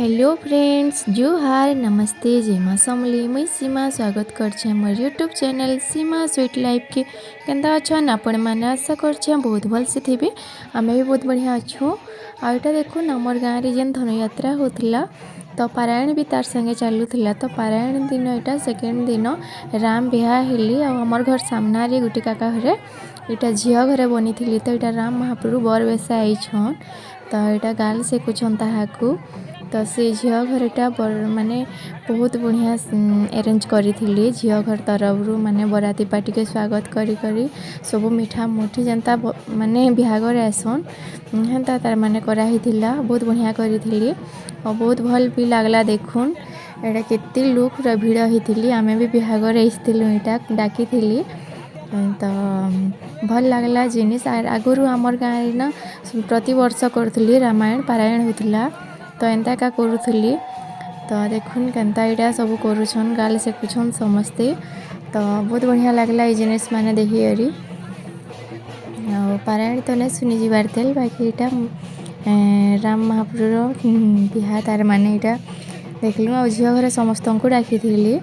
Hello friends जुहार नमस्ते जय माँ समली मुई सीमा स्वागत करछे मोर यूट्यूब चैनल सीमा स्वीट लाइफ के केंदा अच्छन आपण मैंने आशा करछे बहुत भल से थे आमे भी बहुत बढ़िया अच्छू आ एटा देखुन आमर गाँव रे जेन धनुयात्रा होथिला तो पारायण भी तार संगे चलूला तो पारायण दिन यहाँ सेकेंड दिन राम बिहा हेली आमर घर सामना रे गुटे काका घरे यहाँ झील घरे बनी थी तो यहाँ राम महाप्रभु बर बेसा आईछन तो यहाँ गाल से कुछन ताहाकू तो से झील घरटा माने बहुत बढ़िया अरेंज करी झील घर तरफ माने बराती पार्टी के स्वागत करी करी सब मिठा मुठी जनता माने बिहागर आसन हेन्ता तार माने कराही थिला बहुत बढ़िया करी थी और बहुत भल भी लागला देखुन एटा केते लोक भिड़ होती आमे भी बिहागर आईथिलु डाकी थी तो भल लागला जिनिस आगुरु आमर गाँव ना प्रति वर्ष करूली रामायण पारायण होता तो एंता का करूली तो देखुन केन्ता यहाँ सब करुछन गाल से कुछन समस्ते तो बहुत बढ़िया लागला ये जिनिस माने देखी करी पारायण तो नहीं सुनी जीवार थे बाकी यहाँ राम महाप्रभुर बिहा तार माने यहाँ देखलु आ झील घर समस्त को डाकी थी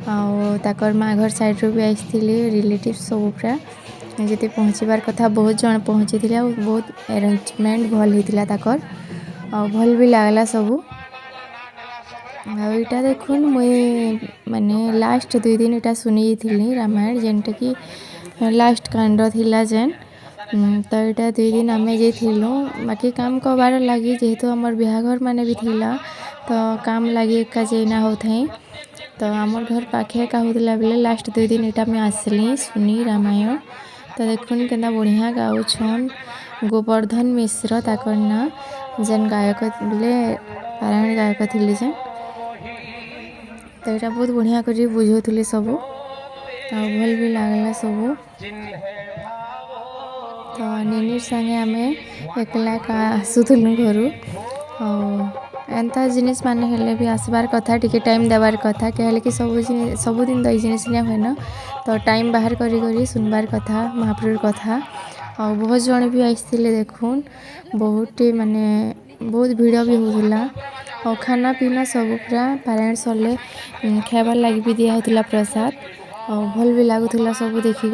आकर माँ घर साइड रू भी आई रिलेटिव सब पूरा जी पहुँचबार कथा बहुत जन पहुँची थे बहुत अरेंजमेंट भल होता और भल भी लागला सबू आईटा देखुन मुई माने लास्ट 2 दिन यहाँ सुनी थी रामायण जेनटा कि लास्ट कांड थिला जेन तो यहाँ 2 दिन आमे जाइलु बाकी काम करबार लगी जेहेतु आमर बिहाघर माने भी थिला तो काम लगी एका जेना होता तो आमर घर पाखे का होता बेले लास्ट 2 दिन यहाँ मैं आसली सुनी रामायण तो देखुन केना बढ़िया गाउछन गोवर्धन मिश्र ताकर ना जेन गायक बोले पारायण गायक थी जेन तो यहाँ बहुत बढ़िया कर बुझौली सब भल भी लागला सब तो निनिर संगे आमे एकला का आसुलु घर एंता जिनिस माने हेले भी आसबार कथा टिके टाइम देवार कथा कहले कि सबुदिन तो ये जिनिस नहीं हुए ना तो टाइम बाहर करी सुनबार कथा महाप्रभुर कथा और बहुत जन भी आसते देखुन बहुत माने बहुत भीड़ भी होता और खाना पीना सब पूरा पारायण सरले खाइबार लगी भी दिया होता प्रसाद और भल भी लगुला सब देखिक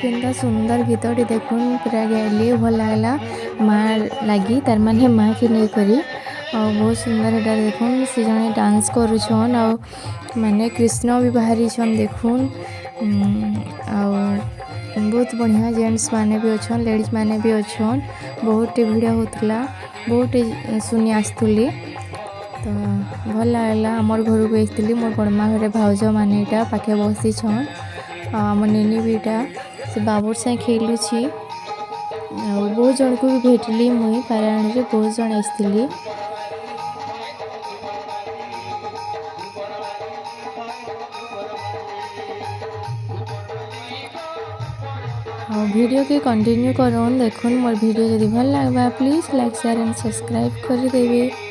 केनता सुंदर गीतटी देखुन पूरा गाइली भल लागला माँ लगी तार माने माँ के नहीं करी और बहुत सुंदर एटा देखुन से जने डांस करुछन और माने कृष्ण भी बाहरी छन देखुन और बहुत बढ़िया जेंट्स माने भी अच्छन लेडीज माने भी अच्छन बहुत भीड़ होता बहुत सुनी आसुली तो भल लागला आमर घर को आसती मोर बड़मा घरे भाउज माने यहाँ पाखे बसी छन आम निनी भी यहाँ से बाबूर से खेलुची बहुत जन को भी भेटली मुई पारायण में बहुत जन आसती और वीडियो के कंटिन्यू करन देखुन मोर वीडियो यदि भल लागबा please like share and subscribe कर देबे।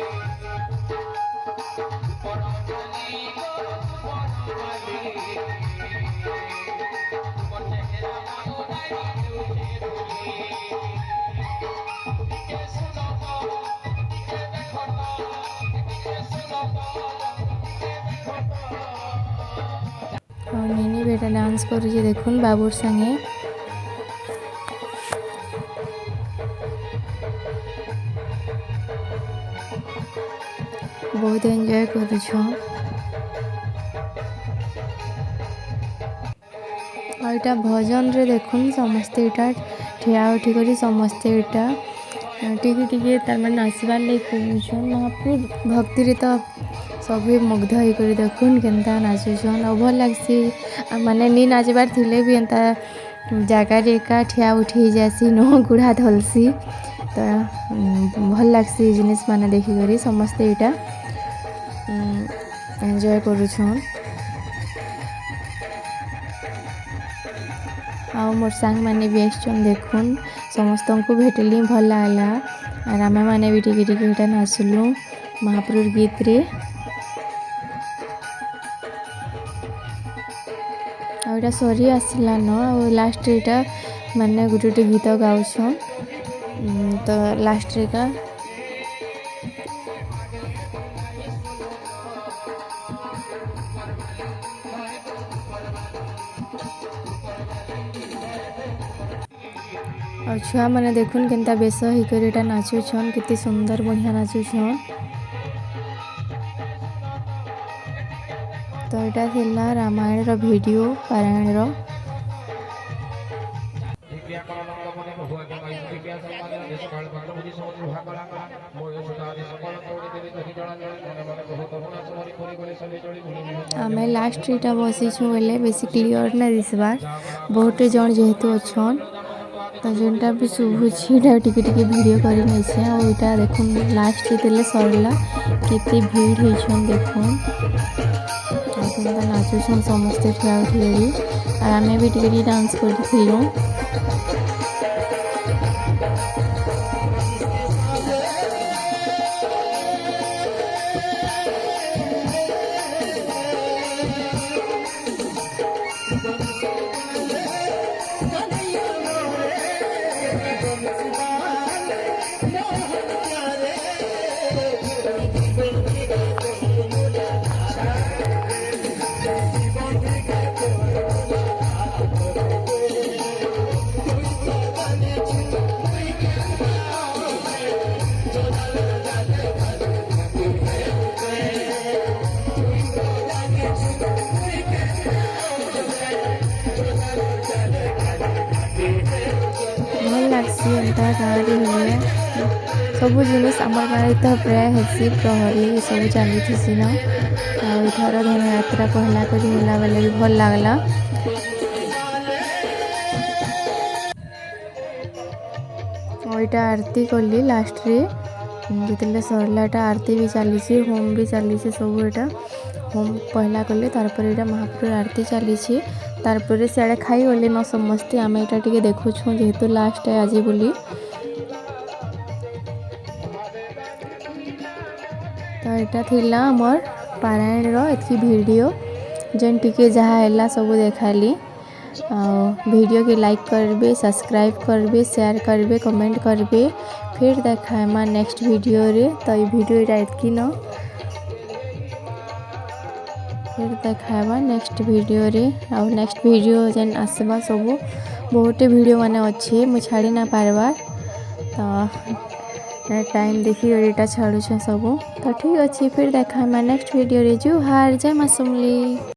मिनी बेटा डांस करुचे देखुन बाबूर संगे बहुत एंजॉय करुछ। और इटा भजन रे देखुन समस्ते इटा ठिया उठी करी समस्ते इटा टिके टिके तार मन नाचबार ले कहूछन। महाप्रभु भक्ति रे तो सभी मुग्ध होई करी देखुन केनता नाचुछन और भल लागसी। माने नी नाचबार थिले भी एंता जगह रे एका ठिया उठी जासी नो गुड़ा धलसी तो भल लागसी जिनिस माने देखि करी समस्ते इटा एंजॉय करुछन। आ मोर सांग माने भी आछन देखुन समस्त को भेटली भल लागला और आमे माने भी टिके टिके इटा नाचलु महाप्रभु गीत रे। आ इटा सरी आसला न लास्ट इटा माने गुटे गीत गाउछन तो लास्ट रे का और छुआ मैंने देखुन केनता बेस होकर नाचुछन कितनी सुंदर बढ़िया नाचुछन। तो यहाँ थिला रामायण रो वीडियो पारायण रो। आमे लास्ट इटा बसीछु बेले बेसी क्लियर ना दिसबार बहुत जन जेहेतु अच्छन तो जेनटा भी शुभुछि टिके टिके वीडियो करी नैछे। और इटा देखुन लास्ट जेतेले सरला केते भीड़ होइछन देखुन केनता नाचुछन समस्ते ठिया उठी करी और आमे भी टिके डांस करथिलु। भल लागसी एंता गाँव हुए सबू जिनिस आम गाँव तो प्राय हेसी प्रहरी सब चली न आर धन यात्रा पहला करी होला बेले भी भल लागला। और इटा आरती कली लास्ट रे जितने सरलाटा आरती भी चली होम भी चली सब एटा होम पहला कले तारपर एटा महाप्रभु आरती चली तारपर सियाड़े खाई गले न समस्ते आम यहाँ टे देखुछुँ जेहेतु लास्ट है आज बोली। तो यहाँ थिला आमर पारायण रो एतकी वीडियो जेन टिके जहाँ है सब देखाली। वीडियो के लाइक करबे सब्सक्राइब करबे शेयर करबे कमेंट करबे फिर देखा नेक्स्ट वीडियो रे। तो ये वीडियो एतकी न फिर देखा नेक्स्ट वीडियो रे और नेक्स्ट वीडियो जेन आसवा सब बहुत वीडियो माने अच्छे मु छाड़ी ना पारबार तो टाइम देखी एटा छाड़ू सब। तो ठीक अच्छे फिर देखा नेक्स्ट वीडियो रे। जुहार जय मां समलेई।